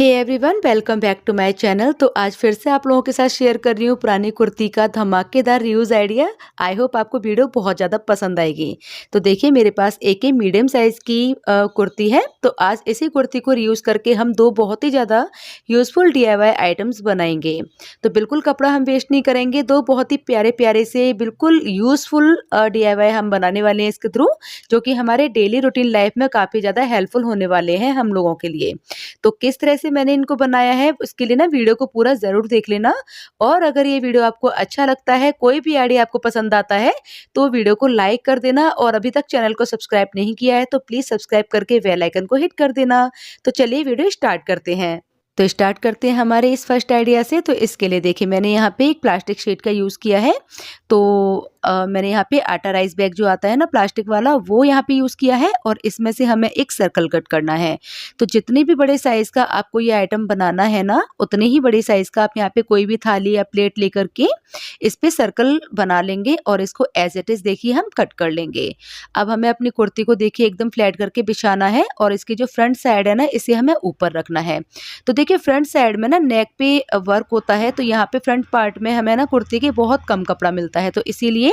Hey everyone, welcome back to my channel. तो आज फिर से आप लोगों के साथ शेयर कर रही हूँ पुरानी कुर्ती का धमाकेदार रीयूज आइडिया। आई होप आपको वीडियो बहुत ज़्यादा पसंद आएगी। तो देखिए, मेरे पास एक ही मीडियम साइज़ की कुर्ती है। तो आज इसी कुर्ती को रीयूज़ करके हम दो बहुत ही ज़्यादा यूज़फुल DIY आइटम्स बनाएंगे। तो बिल्कुल कपड़ा हम वेस्ट नहीं करेंगे। दो बहुत ही प्यारे प्यारे से बिल्कुल यूज़फुल DIY हम बनाने वाले हैं इसके थ्रू, जो कि हमारे डेली रूटीन लाइफ में काफ़ी ज़्यादा हेल्पफुल होने वाले हैं हम लोगों के लिए। तो किस तरह से मैंने इनको बनाया है, उसके लिए ना वीडियो को पूरा ज़रूर देख लेना। और अगर ये वीडियो आपको अच्छा लगता है, कोई भी आइडिया आपको पसंद आता है, तो वीडियो को लाइक कर देना। और अभी तक चैनल को सब्सक्राइब नहीं किया है तो प्लीज़ सब्सक्राइब करके बेल आइकन को हिट कर देना। तो चलिए वीडियो स्टार्ट करते हैं। तो स्टार्ट करते हैं हमारे इस फर्स्ट आइडिया से। तो इसके लिए देखिए, मैंने यहाँ पे एक प्लास्टिक शीट का यूज़ किया है। तो मैंने यहाँ पे आटा राइस बैग जो आता है ना प्लास्टिक वाला, वो यहाँ पे यूज़ किया है। और इसमें से हमें एक सर्कल कट करना है। तो जितने भी बड़े साइज़ का आपको ये आइटम बनाना है ना, उतने ही बड़े साइज़ का आप यहाँ पे कोई भी थाली या प्लेट लेकर के इस पे सर्कल बना लेंगे और इसको एज इट इज़ देखिए हम कट कर लेंगे। अब हमें अपनी कुर्ती को देखिए एकदम फ्लैट करके बिछाना है और इसकी जो फ्रंट साइड है ना, इसे हमें ऊपर रखना है। तो देखिए, फ्रंट साइड में ना नेक पे वर्क होता है, तो यहाँ पे फ्रंट पार्ट में हमें ना कुर्ती के बहुत कम कपड़ा मिलता है। तो इसीलिए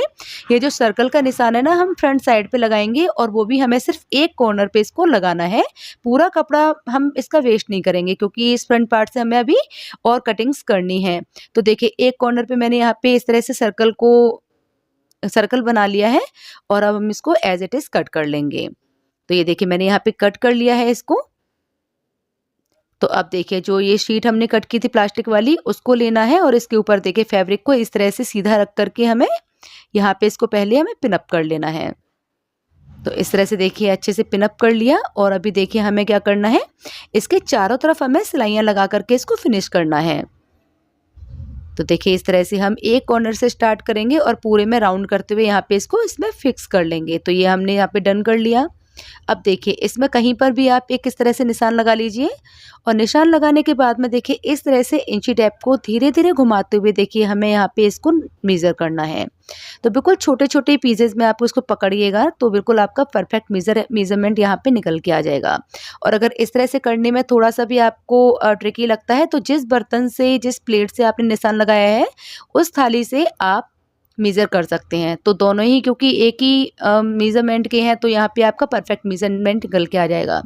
ये जो सर्कल का निशान है ना, हम फ्रंट साइड पे लगाएंगे और वो भी हमें सिर्फ एक कॉर्नर पे इसको लगाना है। पूरा कपड़ा हम इसका वेस्ट नहीं करेंगे, क्योंकि इस फ्रंट पार्ट से हमें अभी और कटिंग्स करनी है। तो देखिए, एक कॉर्नर पे मैंने यहाँ पे इस तरह से सर्कल बना लिया है और अब हम इसको एज इट इज कट कर लेंगे। तो ये देखिए, मैंने यहाँ पे कट कर लिया है इसको। तो अब देखिए, जो ये शीट हमने कट की थी प्लास्टिक वाली, उसको लेना है और इसके ऊपर देखिए फैब्रिक को इस तरह से सीधा रख करके हमें यहाँ पे इसको पहले हमें पिनअप कर लेना है। तो इस तरह से देखिए अच्छे से पिनअप कर लिया। और अभी देखिए हमें क्या करना है, इसके चारों तरफ हमें सिलाइयाँ लगा करके इसको फिनिश करना है। तो देखिए, इस तरह से हम एक कॉर्नर से स्टार्ट करेंगे और पूरे में राउंड करते हुए यहाँ पे इसको इसमें फिक्स कर लेंगे। तो ये हमने यहाँ पे डन कर लिया। अब देखिए, इसमें कहीं पर भी आप एक इस तरह से निशान लगा लीजिए और निशान लगाने के बाद में देखिए इस तरह से इंची टेप को धीरे धीरे घुमाते हुए देखिए हमें यहाँ पे इसको मेज़र करना है। तो बिल्कुल छोटे छोटे पीसेज में आप उसको पकड़िएगा तो बिल्कुल आपका परफेक्ट मेजरमेंट यहाँ पे निकल के आ जाएगा। और अगर इस तरह से करने में थोड़ा सा भी आपको ट्रिकी लगता है, तो जिस बर्तन से, जिस प्लेट से आपने निशान लगाया है, उस थाली से आप मेज़र कर सकते हैं। तो दोनों ही क्योंकि एक ही मेज़रमेंट के हैं, तो यहाँ पे आपका परफेक्ट मेज़रमेंट निकल के आ जाएगा।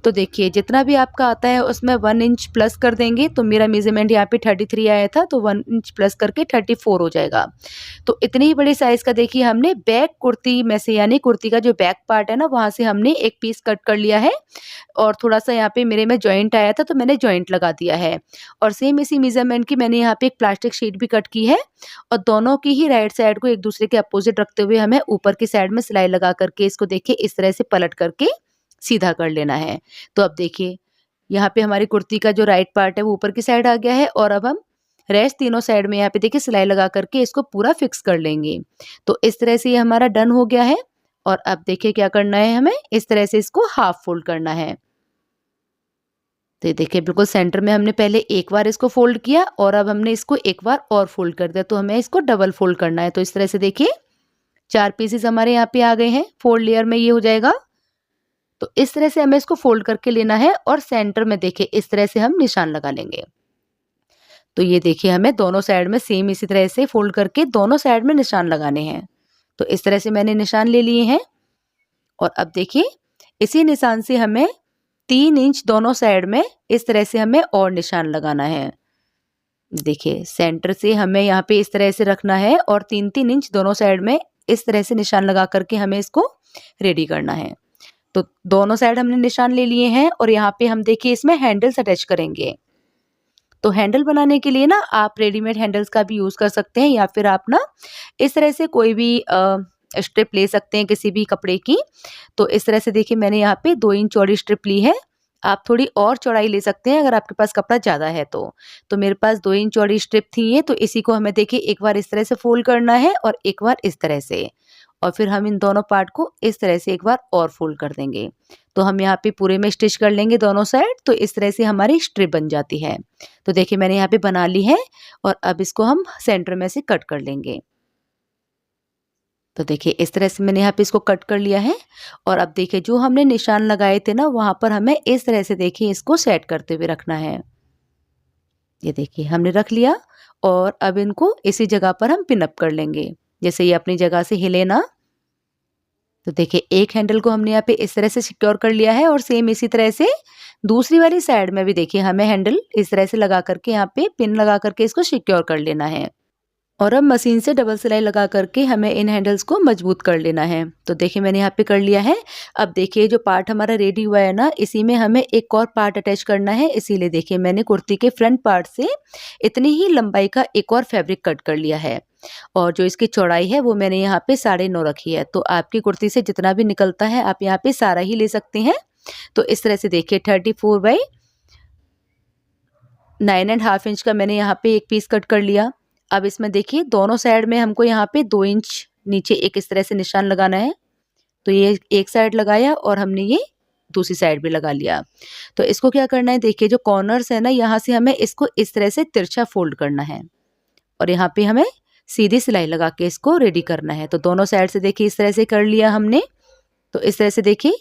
तो देखिए, जितना भी आपका आता है उसमें 1 इंच प्लस कर देंगे। तो मेरा मेज़रमेंट यहाँ पे 33 आया था, तो 1 इंच प्लस करके 34 हो जाएगा। तो इतने ही बड़े साइज़ का देखिए हमने बैक कुर्ती में से, यानी कुर्ती का जो बैक पार्ट है ना, वहाँ से हमने एक पीस कट कर लिया है। और थोड़ा-सा यहाँ पे मेरे में जॉइंट आया था, तो मैंने जॉइंट लगा दिया है। और सेम इसी मेज़रमेंट की मैंने यहाँ पे एक प्लास्टिक शीट भी कट की है। और दोनों की ही राइट साइड को एक दूसरे के अपोजिट रखते हुए हमें ऊपर की साइड में सिलाई लगा करके इसको देखिए इस तरह से पलट करके सीधा कर लेना है। तो अब देखिए, यहाँ पे हमारी कुर्ती का जो राइट पार्ट है वो ऊपर की साइड आ गया है। और अब हम रेस्ट तीनों साइड में यहाँ पे देखिए सिलाई लगा करके इसको पूरा फिक्स कर लेंगे। तो इस तरह से ये हमारा डन हो गया है। और अब देखिए क्या करना है, हमें इस तरह से इसको हाफ फोल्ड करना है। तो ये देखिए, बिल्कुल सेंटर में हमने पहले एक बार इसको फोल्ड किया और अब हमने इसको एक बार और फोल्ड कर दिया। तो हमें इसको डबल फोल्ड करना है। तो इस तरह से देखिए 4 पीसेस हमारे यहाँ पे आ गए हैं। फोल्ड लेयर में ये हो जाएगा। तो इस तरह से हमें इसको फोल्ड करके लेना है और सेंटर में देखिए इस तरह से हम निशान लगा लेंगे। तो ये देखिए, हमें दोनों साइड में सेम इसी तरह से फोल्ड करके दोनों साइड में निशान लगाने हैं। तो इस तरह से मैंने निशान ले लिए हैं। और अब देखिए, इसी निशान से हमें 3 इंच दोनों साइड में इस तरह से हमें और निशान लगाना है। देखिए, सेंटर से हमें यहाँ पे इस तरह से रखना है और 3-3 इंच दोनों साइड में इस तरह से निशान लगा करके हमें इसको रेडी करना है। तो दोनों साइड हमने निशान ले लिए हैं और यहाँ पे हम देखिए इसमें हैंडल्स अटैच करेंगे। तो हैंडल बनाने के लिए ना आप रेडीमेड हैंडल्स का भी यूज़ कर सकते हैं, या फिर आप ना इस तरह से कोई भी स्ट्रिप ले सकते हैं किसी भी कपड़े की। तो इस तरह से देखिए, मैंने यहाँ पे 2 इंच चौड़ी स्ट्रिप ली है। आप थोड़ी और चौड़ाई ले सकते हैं अगर आपके पास कपड़ा ज़्यादा है तो। तो मेरे पास 2 इंच चौड़ी स्ट्रिप थी ये। तो इसी को हमें देखिए एक बार इस तरह से फोल्ड करना है और एक बार इस तरह से। और फिर हम इन दोनों पार्ट को इस तरह से एक बार और फोल्ड कर देंगे। तो हम यहाँ पे पूरे में स्टिच कर लेंगे दोनों साइड। तो इस तरह से हमारी स्ट्रिप बन जाती है। तो देखिए, मैंने यहाँ पे बना ली है और अब इसको हम सेंटर में से कट कर लेंगे। तो देखिए इस तरह से मैंने यहाँ पे इसको कट कर लिया है। और अब देखिए जो हमने निशान लगाए थे ना, वहाँ पर हमें इस तरह से देखिए इसको सेट करते हुए रखना है। ये देखिए हमने रख लिया और अब इनको इसी जगह पर हम पिन अप कर लेंगे, जैसे ये अपनी जगह से हिले ना। तो देखिए एक हैंडल को हमने यहाँ पे इस तरह से सिक्योर कर लिया है और सेम इसी तरह से दूसरी वाली साइड में भी देखिए हमें हैंडल इस तरह से लगा करके यहाँ पे पिन लगा करके इसको सिक्योर कर लेना है। और अब मशीन से डबल सिलाई लगा करके हमें इन हैंडल्स को मजबूत कर लेना है। तो देखिए मैंने यहाँ पे कर लिया है। अब देखिए जो पार्ट हमारा रेडी हुआ है ना, इसी में हमें एक और पार्ट अटैच करना है। इसीलिए देखिए मैंने कुर्ती के फ्रंट पार्ट से इतनी ही लंबाई का एक और फैब्रिक कट कर लिया है। और जो इसकी चौड़ाई है वो मैंने यहाँ पे 9.5 रखी है। तो आपकी कुर्ती से जितना भी निकलता है आप यहाँ पे सारा ही ले सकते हैं। तो इस तरह से देखिए 34 बाई 9.5 इंच का मैंने यहाँ पे एक पीस कट कर लिया। अब इसमें देखिए दोनों साइड में हमको यहाँ पे 2 इंच नीचे एक इस तरह से निशान लगाना है। तो ये एक साइड लगाया और हमने ये दूसरी साइड भी लगा लिया। तो इसको क्या करना है, देखिए जो कॉर्नर्स है ना, यहाँ से हमें इसको इस तरह से तिरछा फोल्ड करना है और यहाँ पे हमें सीधी सिलाई लगा के इसको रेडी करना है। तो दोनों साइड से देखिए इस तरह से कर लिया हमने। तो इस तरह से देखिए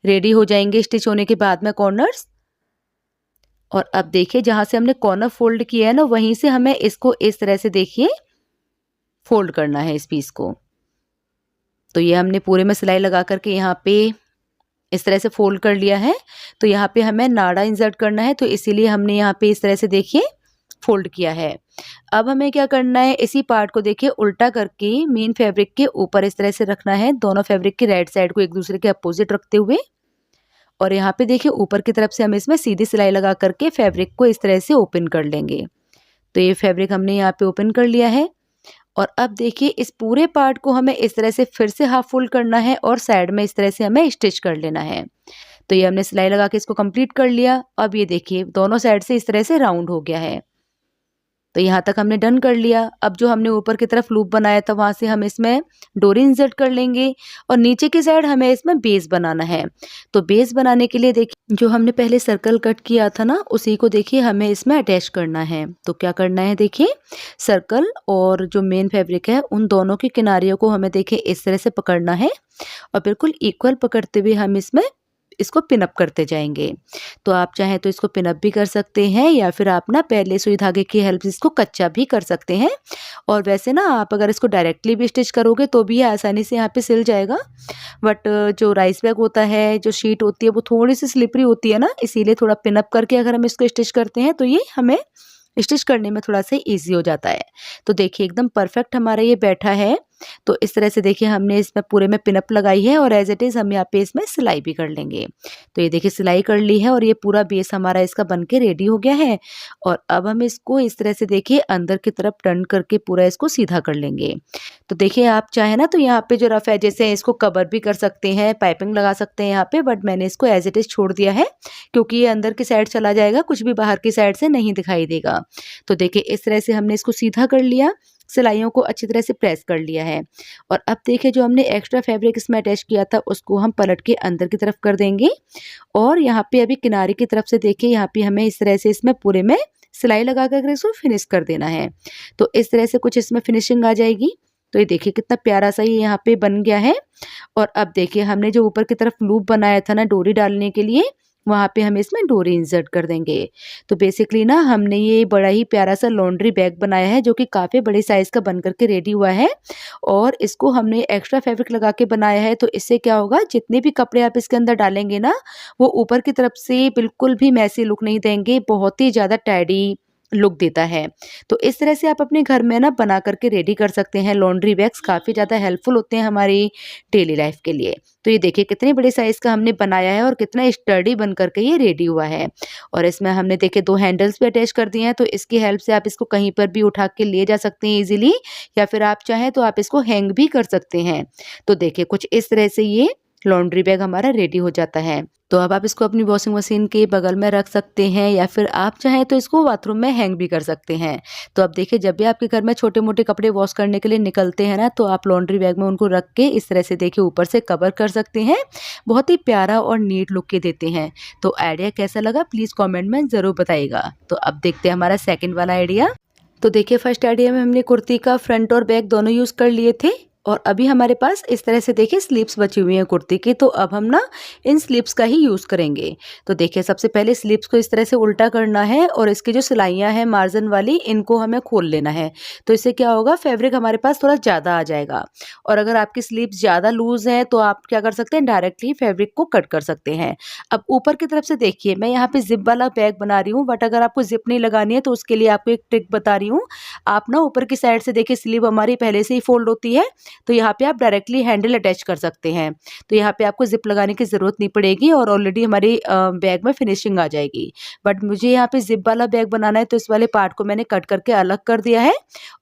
रेडी हो जाएंगे स्टिच होने के बाद में कॉर्नर्स। और अब देखिए जहाँ से हमने कॉर्नर फोल्ड किया है ना, वहीं से हमें इसको इस तरह से देखिए फोल्ड करना है इस पीस को। तो ये हमने पूरे में सिलाई लगा करके यहाँ पे इस तरह से फोल्ड कर लिया है। तो यहाँ पे हमें नाड़ा इंसर्ट करना है, तो इसीलिए हमने यहाँ पे इस तरह से देखिए फोल्ड किया है। अब हमें क्या करना है, इसी पार्ट को देखिए उल्टा करके मेन फैब्रिक के ऊपर इस तरह से रखना है, दोनों फैब्रिक की राइट साइड को एक दूसरे के अपोजिट रखते हुए। और यहाँ पे देखिए ऊपर की तरफ से हम इसमें सीधी सिलाई लगा करके फैब्रिक को इस तरह से ओपन कर लेंगे। तो ये फैब्रिक हमने यहाँ पे ओपन कर लिया है। और अब देखिए इस पूरे पार्ट को हमें इस तरह से फिर से हाफ फोल्ड करना है और साइड में इस तरह से हमें स्टिच कर लेना है। तो ये हमने सिलाई लगा के इसको कंप्लीट कर लिया। अब ये देखिए दोनों साइड से इस तरह से राउंड हो गया है। तो यहाँ तक हमने डन कर लिया। अब जो हमने ऊपर की तरफ लूप बनाया था वहाँ से हम इसमें डोरी इंसर्ट कर लेंगे और नीचे की साइड हमें इसमें बेस बनाना है। तो बेस बनाने के लिए देखिए जो हमने पहले सर्कल कट किया था ना, उसी को देखिए हमें इसमें अटैच करना है। तो क्या करना है, देखिए सर्कल और जो मेन फैब्रिक है उन दोनों की किनारियों को हमें देखिए इस तरह से पकड़ना है और बिल्कुल इक्वल पकड़ते हुए हम इसमें इसको पिन अप करते जाएंगे। तो आप चाहें तो इसको पिन अप भी कर सकते हैं या फिर आप ना पहले सुई धागे की हेल्प से इसको कच्चा भी कर सकते हैं। और वैसे ना आप अगर इसको डायरेक्टली भी स्टिच करोगे तो भी आसानी से यहाँ पे सिल जाएगा। बट जो राइस बैग होता है, जो शीट होती है, वो थोड़ी सी स्लिपरी होती है ना, इसीलिए थोड़ा पिन अप करके अगर हम इसको स्टिच करते हैं तो ये हमें स्टिच करने में थोड़ा सा ईजी हो जाता है। तो देखिए एकदम परफेक्ट हमारा ये बैठा है। तो इस तरह से देखिए हमने इसमें पूरे में पिन अप लगाई है और एज इट इज़ हम यहाँ पे इसमें सिलाई भी कर लेंगे। तो ये देखिए सिलाई कर ली है और ये पूरा बेस हमारा इसका बन के रेडी हो गया है। और अब हम इसको इस तरह से देखिए अंदर की तरफ टर्न करके पूरा इसको सीधा कर लेंगे। तो देखिए आप चाहे ना तो यहाँ पे जो रफ एजेस है इसको कवर भी कर सकते हैं, पाइपिंग लगा सकते हैं यहाँ पे, बट मैंने इसको एज इट इज़ छोड़ दिया है क्योंकि ये अंदर की साइड चला जाएगा, कुछ भी बाहर की साइड से नहीं दिखाई देगा। तो देखिए इस तरह से हमने इसको सीधा कर लिया, सिलाइयों को अच्छी तरह से प्रेस कर लिया है। और अब देखिए जो हमने एक्स्ट्रा फैब्रिक इसमें अटैच किया था उसको हम पलट के अंदर की तरफ कर देंगे। और यहाँ पे अभी किनारे की तरफ से देखिए यहाँ पे हमें इस तरह से इसमें पूरे में सिलाई लगा कर इसको फिनिश कर देना है। तो इस तरह से कुछ इसमें फिनिशिंग आ जाएगी। तो ये देखिए कितना प्यारा सा ये यहाँ पे बन गया है। और अब देखिए हमने जो ऊपर की तरफ लूप बनाया था ना डोरी डालने के लिए, वहाँ पे हम इसमें डोरी इंसर्ट कर देंगे। तो बेसिकली ना हमने ये बड़ा ही प्यारा सा लॉन्ड्री बैग बनाया है जो कि काफ़ी बड़े साइज़ का बन करके रेडी हुआ है। और इसको हमने एक्स्ट्रा फैब्रिक लगा के बनाया है। तो इससे क्या होगा, जितने भी कपड़े आप इसके अंदर डालेंगे ना, वो ऊपर की तरफ से बिल्कुल भी मैसी लुक नहीं देंगे, बहुत ही ज़्यादा टाइडी लुक देता है। तो इस तरह से आप अपने घर में ना बना करके रेडी कर सकते हैं। लॉन्ड्री बैग्स काफ़ी ज़्यादा हेल्पफुल होते हैं हमारी डेली लाइफ के लिए। तो ये देखिए कितने बड़े साइज़ का हमने बनाया है और कितना स्टर्डी बन करके ये रेडी हुआ है। और इसमें हमने देखिए 2 हैंडल्स भी अटैच कर दिए हैं। तो इसकी हेल्प से आप इसको कहीं पर भी उठा के ले जा सकते हैं ईजिली, या फिर आप चाहें तो आप इसको हैंग भी कर सकते हैं। तो देखिए कुछ इस तरह से ये लॉन्ड्री बैग हमारा रेडी हो जाता है। तो अब आप इसको अपनी वॉशिंग मशीन के बगल में रख सकते हैं या फिर आप चाहें तो इसको बाथरूम में हैंग भी कर सकते हैं। तो अब देखिए जब भी आपके घर में छोटे मोटे कपड़े वॉश करने के लिए निकलते हैं ना, तो आप लॉन्ड्री बैग में उनको रख के इस तरह से देखिए ऊपर से कवर कर सकते हैं। बहुत ही प्यारा और नीट लुक के देते हैं। तो आइडिया कैसा लगा प्लीज़ कॉमेंट में ज़रूर बताइएगा। तो अब देखते हैं हमारा सेकेंड वाला आइडिया। तो देखिए फर्स्ट आइडिया में हमने कुर्ती का फ्रंट और बैक दोनों यूज़ कर लिए थे। और अभी हमारे पास इस तरह से देखिए स्लीव्स बची हुई हैं कुर्ती की, तो अब हम ना इन स्लीव्स का ही यूज़ करेंगे। तो देखिए सबसे पहले स्लीव्स को इस तरह से उल्टा करना है और इसकी जो सिलाइयाँ हैं मार्जिन वाली, इनको हमें खोल लेना है। तो इससे क्या होगा, फैब्रिक हमारे पास थोड़ा ज़्यादा आ जाएगा। और अगर आपकी स्लीव्स ज़्यादा लूज़ है तो आप क्या कर सकते हैं, डायरेक्टली फैब्रिक को कट कर सकते हैं। अब ऊपर की तरफ से देखिए, मैं यहाँ पे ज़िप वाला बैग बना रही हूँ, बट अगर आपको ज़िप नहीं लगानी है तो उसके लिए आपको एक ट्रिक बता रही हूँ। आप ना ऊपर की साइड से देखिए स्लीव हमारी पहले से ही फोल्ड होती है, तो यहाँ पे आप डायरेक्टली हैंडल अटैच कर सकते हैं। तो यहाँ पे आपको ज़िप लगाने की ज़रूरत नहीं पड़ेगी और ऑलरेडी हमारी बैग में फिनिशिंग आ जाएगी। बट मुझे यहाँ पे ज़िप वाला बैग बनाना है, तो इस वाले पार्ट को मैंने कट करके अलग कर दिया है।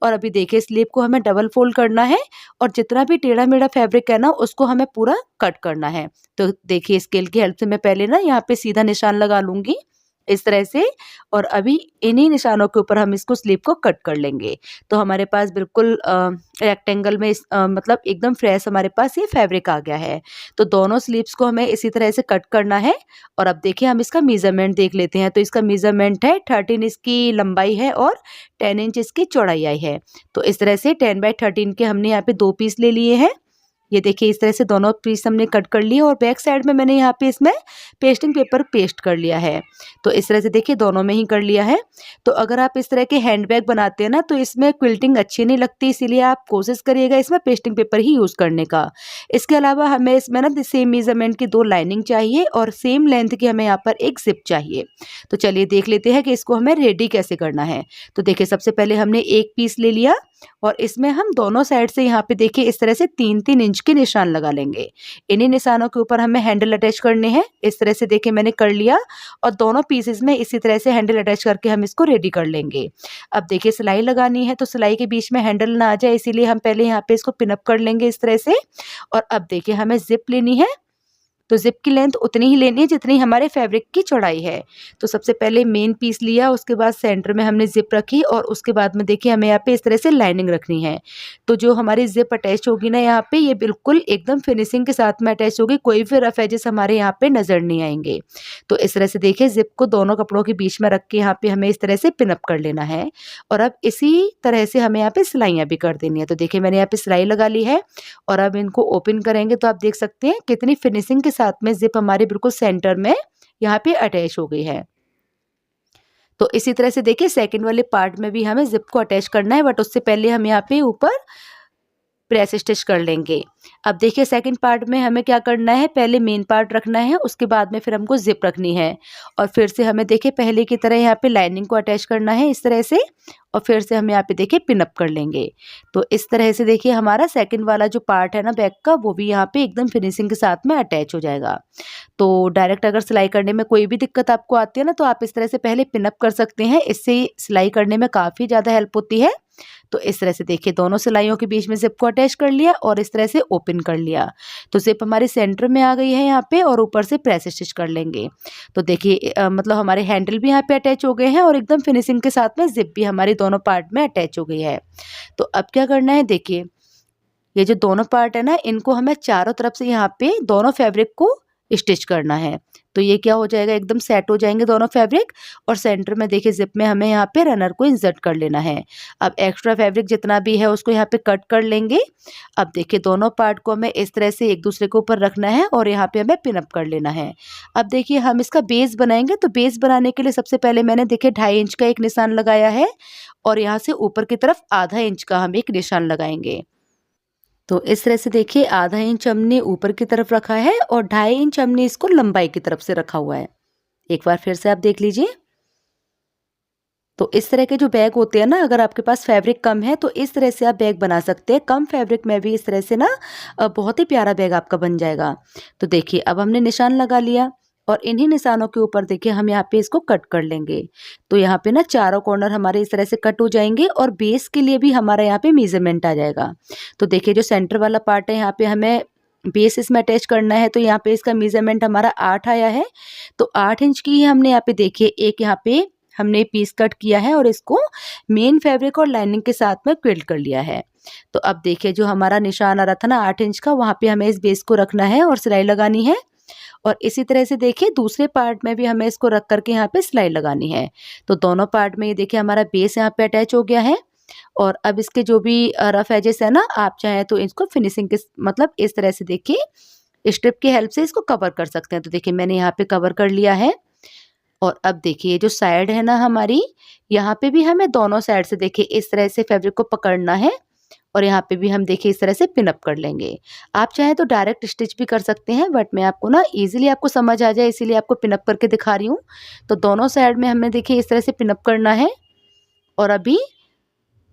और अभी देखिए स्लीव को हमें डबल फोल्ड करना है और जितना भी टेढ़ा-मेढ़ा फैब्रिक है ना, उसको हमें पूरा कट करना है। तो देखिए स्केल की हेल्प से मैं पहले ना यहाँ पे सीधा निशान लगा लूँगी इस तरह से, और अभी इन्हीं निशानों के ऊपर हम इसको स्लीव को कट कर लेंगे। तो हमारे पास बिल्कुल रेक्टेंगल में मतलब एकदम फ्रेश हमारे पास ये फैब्रिक आ गया है। तो दोनों स्लीव्स को हमें इसी तरह से कट करना है। और अब देखिए हम इसका मेज़रमेंट देख लेते हैं। तो इसका मेज़रमेंट है 13 इसकी लंबाई है और 10 इंच इसकी चौड़ाई आई है। तो इस तरह से 10 बाय 13 के हमने यहाँ पे 2 पीस ले लिए हैं। ये देखिए इस तरह से दोनों पीस हमने कट कर लिए और बैक साइड में मैंने यहाँ पे इसमें पेस्टिंग पेपर पेस्ट कर लिया है। तो इस तरह से देखिए दोनों में ही कर लिया है। तो अगर आप इस तरह के हैंडबैग बनाते हैं ना, तो इसमें क्विल्टिंग अच्छी नहीं लगती, इसीलिए आप कोशिश करिएगा इसमें पेस्टिंग पेपर ही यूज़ करने का। इसके अलावा हमें इसमें ना सेम मेजरमेंट की 2 लाइनिंग चाहिए और सेम लेंथ की हमें यहाँ पर एक जिप चाहिए। तो चलिए देख लेते हैं कि इसको हमें रेडी कैसे करना है। तो देखिए सबसे पहले हमने एक पीस ले लिया और इसमें हम दोनों साइड से यहाँ पे देखिए इस तरह से 3-3 इंच के निशान लगा लेंगे। इन्हीं निशानों के ऊपर हमें हैंडल अटैच करने हैं। इस तरह से देखिए मैंने कर लिया और दोनों पीसेस में इसी तरह से हैंडल अटैच करके हम इसको रेडी कर लेंगे। अब देखिए सिलाई लगानी है, तो सिलाई के बीच में हैंडल ना आ जाए, इसीलिए हम पहले यहाँ पे इसको पिन अप कर लेंगे इस तरह से। और अब देखिए हमें जिप लेनी है, तो ज़िप की लेंथ उतनी ही लेनी है जितनी हमारे फैब्रिक की चौड़ाई है। तो सबसे पहले मेन पीस लिया, उसके बाद सेंटर में हमने ज़िप रखी और उसके बाद में देखिए हमें यहाँ पे इस तरह से लाइनिंग रखनी है। तो जो हमारी ज़िप अटैच होगी ना यहाँ पे, ये बिल्कुल एकदम फिनिशिंग के साथ में अटैच होगी, कोई भी रफ एजेस हमारे यहाँ पे नज़र नहीं आएंगे। तो इस तरह से देखिए ज़िप को दोनों कपड़ों के बीच में रख के यहाँ पे हमें इस तरह से पिन अप कर लेना है। और अब इसी तरह से हमें यहाँ पे सिलाइयाँ भी कर देनी है। तो देखिए मैंने यहाँ पे सिलाई लगा ली है और अब इनको ओपन करेंगे तो आप देख सकते हैं कितनी फिनिशिंग के साथ में जिप हमारी बिल्कुल सेंटर में यहाँ पे अटैच हो गई है। तो इसी तरह से देखिए सेकंड वाले पार्ट में भी हमें जिप को अटैच करना है, बट उससे पहले हम यहाँ पे ऊपर प्रेस स्टिच कर लेंगे। अब देखिए सेकंड पार्ट में हमें क्या करना है, पहले मेन पार्ट रखना है, उसके बाद में फिर हमको जिप रखनी है और फिर से हमें देखिए पहले की तरह यहाँ पे लाइनिंग को अटैच करना है इस तरह से और फिर से हम यहाँ पे देखिए पिन अप कर लेंगे। तो इस तरह से देखिए हमारा सेकंड वाला जो पार्ट है ना बैक का, वो भी यहाँ पे एकदम फिनिशिंग के साथ में अटैच हो जाएगा। तो डायरेक्ट अगर सिलाई करने में कोई भी दिक्कत आपको आती है ना, तो आप इस तरह से पहले पिन अप कर सकते हैं, इससे सिलाई करने में काफ़ी ज़्यादा हेल्प होती है। तो इस तरह से देखिए दोनों सिलाइयों के बीच में जिप को अटैच कर लिया और इस तरह से ओपन कर लिया। तो जिप हमारे सेंटर में आ गई है यहाँ पे और ऊपर से प्रेस स्टिच कर लेंगे। तो देखिए मतलब हमारे हैंडल भी यहाँ पे अटैच हो गए हैं और एकदम फिनिशिंग के साथ में जिप भी हमारी दोनों पार्ट में अटैच हो गई है। तो अब क्या करना है, देखिए ये जो दोनों पार्ट है ना, इनको हमें चारों तरफ से यहाँ पे दोनों फैब्रिक को स्टिच करना है। तो ये क्या हो जाएगा, एकदम सेट हो जाएंगे दोनों फैब्रिक और सेंटर में देखिए जिप में हमें यहाँ पे रनर को इंसर्ट कर लेना है। अब एक्स्ट्रा फैब्रिक जितना भी है उसको यहाँ पे कट कर लेंगे। अब देखिए दोनों पार्ट को हमें इस तरह से एक दूसरे के ऊपर रखना है और यहाँ पे हमें पिन अप कर लेना है। अब देखिए हम इसका बेस बनाएंगे, तो बेस बनाने के लिए सबसे पहले मैंने देखिए 2.5 इंच का एक निशान लगाया है और यहाँ से ऊपर की तरफ आधा इंच का हम एक निशान लगाएंगे। तो इस तरह से देखिए आधा इंच हमने ऊपर की तरफ रखा है और 2.5 इंच हमने इसको लंबाई की तरफ से रखा हुआ है। एक बार फिर से आप देख लीजिए। तो इस तरह के जो बैग होते हैं ना, अगर आपके पास फैब्रिक कम है तो इस तरह से आप बैग बना सकते हैं। कम फैब्रिक में भी इस तरह से ना बहुत ही प्यारा बैग आपका बन जाएगा। तो देखिए अब हमने निशान लगा लिया और इन्हीं निशानों के ऊपर देखिए हम यहाँ पे इसको कट कर लेंगे। तो यहाँ पे ना चारों कॉर्नर हमारे इस तरह से कट हो जाएंगे और बेस के लिए भी हमारा यहाँ पे मेजरमेंट आ जाएगा। तो देखिए जो सेंटर वाला पार्ट है यहाँ पे हमें बेस इसमें अटैच करना है, तो यहाँ पे इसका मेजरमेंट हमारा 8 आया है। तो 8 इंच की ही हमने यहाँ पे देखिए एक यहाँ पे हमने पीस कट किया है और इसको मेन फैब्रिक और लाइनिंग के साथ में क्विल्ट कर लिया है। तो अब देखिए जो हमारा निशान आ रहा था ना 8 इंच का, वहाँ पे हमें इस बेस को रखना है और सिलाई लगानी है। और इसी तरह से देखिए दूसरे पार्ट में भी हमें इसको रख करके यहाँ पे सिलाई लगानी है। तो दोनों पार्ट में ये देखिए हमारा बेस यहाँ पे अटैच हो गया है और अब इसके जो भी रफ एजेस है ना, आप चाहें तो इसको फिनिशिंग के मतलब इस तरह से देखिए स्ट्रिप की हेल्प से इसको कवर कर सकते हैं। तो देखिए मैंने यहाँ पे कवर कर लिया है। और अब देखिए जो साइड है ना हमारी, यहाँ पे भी हमें दोनों साइड से देखिए इस तरह से फैब्रिक को पकड़ना है और यहाँ पे भी हम देखिए इस तरह से पिन अप कर लेंगे। आप चाहें तो डायरेक्ट स्टिच भी कर सकते हैं, बट मैं आपको ना ईज़िली आपको समझ आ जाए इसीलिए आपको पिन अप करके दिखा रही हूँ। तो दोनों साइड में हमें देखिए इस तरह से पिन अप करना है और अभी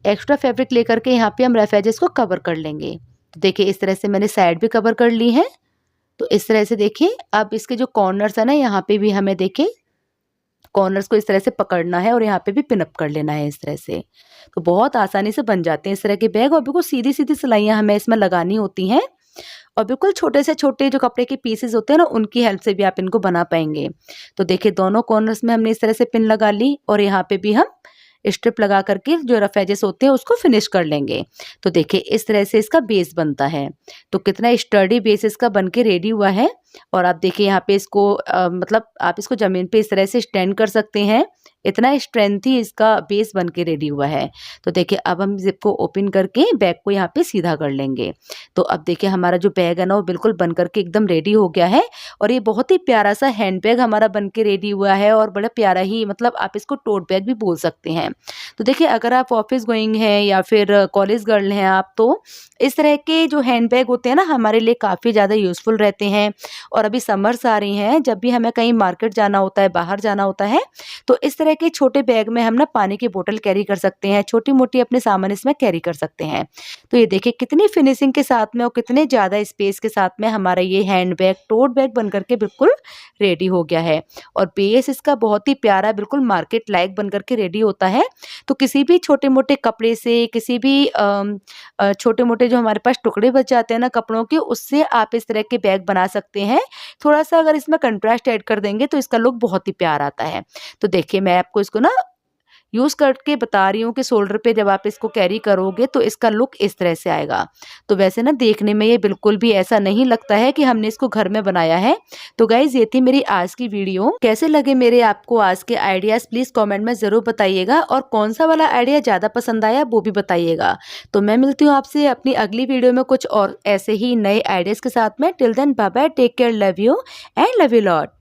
एक्स्ट्रा फैब्रिक लेकर के यहाँ पे हम रफ एजेस को कवर कर लेंगे। तो देखिए इस तरह से मैंने साइड भी कवर कर ली है। तो इस तरह से देखिए अब इसके जो कॉर्नर्स है ना, यहाँ पे भी हमें देखिए कॉर्नर्स को इस तरह से पकड़ना है और यहाँ पे भी पिन अप कर लेना है इस तरह से। तो बहुत आसानी से बन जाते हैं इस तरह के बैग और बिल्कुल सीधी-सीधी सिलाइयाँ हमें इसमें लगानी होती हैं और बिल्कुल छोटे से छोटे जो कपड़े के पीसेस होते हैं ना, उनकी हेल्प से भी आप इनको बना पाएँगे। तो देखिए दोनों कॉर्नर्स में हमने इस तरह से पिन लगा ली और यहाँ पे भी हम स्ट्रिप लगा करके जो रफ एजेस होते हैं उसको फिनिश कर लेंगे। तो देखिए इस तरह से इसका बेस बनता है। तो कितना स्टर्डी बेस इसका बन के रेडी हुआ है। और आप देखिए यहाँ पे इसको मतलब आप इसको ज़मीन पे इस तरह से स्टैंड कर सकते हैं। इतना स्ट्रेंथी इसका बेस बन के रेडी हुआ है। तो देखिए अब हम ज़िप को ओपन करके बैग को यहाँ पे सीधा कर लेंगे। तो अब देखिए हमारा जो बैग है ना, वो बिल्कुल बन करके एकदम रेडी हो गया है और ये बहुत ही प्यारा सा हैंड बैग हमारा बन के रेडी हुआ है और बड़ा प्यारा ही, मतलब आप इसको टोट बैग भी बोल सकते हैं। तो देखिए अगर आप ऑफिस गोइंग हैं या फिर कॉलेज गर्ल हैं आप, तो इस तरह के जो हैंड बैग होते हैं ना, हमारे लिए काफ़ी ज़्यादा यूज़फुल रहते हैं। और अभी समर्स आ रही हैं, जब भी हमें कहीं मार्केट जाना होता है, बाहर जाना होता है, तो इस तरह के छोटे बैग में हम ना पानी की बोतल कैरी कर सकते हैं, छोटी-मोटी अपने सामान इसमें कैरी कर सकते हैं। तो ये देखिए कितनी फिनिशिंग के साथ में और कितने ज़्यादा स्पेस के साथ में हमारा ये हैंड बैग, टोट बैग बन करके बिल्कुल रेडी हो गया है। और बेस इसका बहुत ही प्यारा, बिल्कुल मार्केट लायक बन करके रेडी होता है। तो किसी भी छोटे-मोटे कपड़े से, किसी भी छोटे-मोटे जो हमारे पास टुकड़े बच जाते हैं ना कपड़ों के, उससे आप इस तरह के बैग बना सकते हैं। थोड़ा-सा अगर इसमें कंट्रास्ट ऐड कर देंगे तो इसका लुक बहुत ही प्यारा आता है। तो देखिए मैं आपको इसको ना यूज़ करके बता रही हूँ कि शोल्डर पे जब आप इसको कैरी करोगे तो इसका लुक इस तरह से आएगा। तो वैसे ना देखने में ये बिल्कुल भी ऐसा नहीं लगता है कि हमने इसको घर में बनाया है। तो गाइज़ ये थी मेरी आज की वीडियो। कैसे लगे मेरे आपको आज के आइडियाज़ प्लीज़ कमेंट में ज़रूर बताइएगा और कौन सा वाला आइडिया ज़्यादा पसंद आया वो भी बताइएगा। तो मैं मिलती हूँ आपसे अपनी अगली वीडियो में कुछ और ऐसे ही नए आइडियाज़ के साथ में। Till then bye bye, take care, love you and love you lot.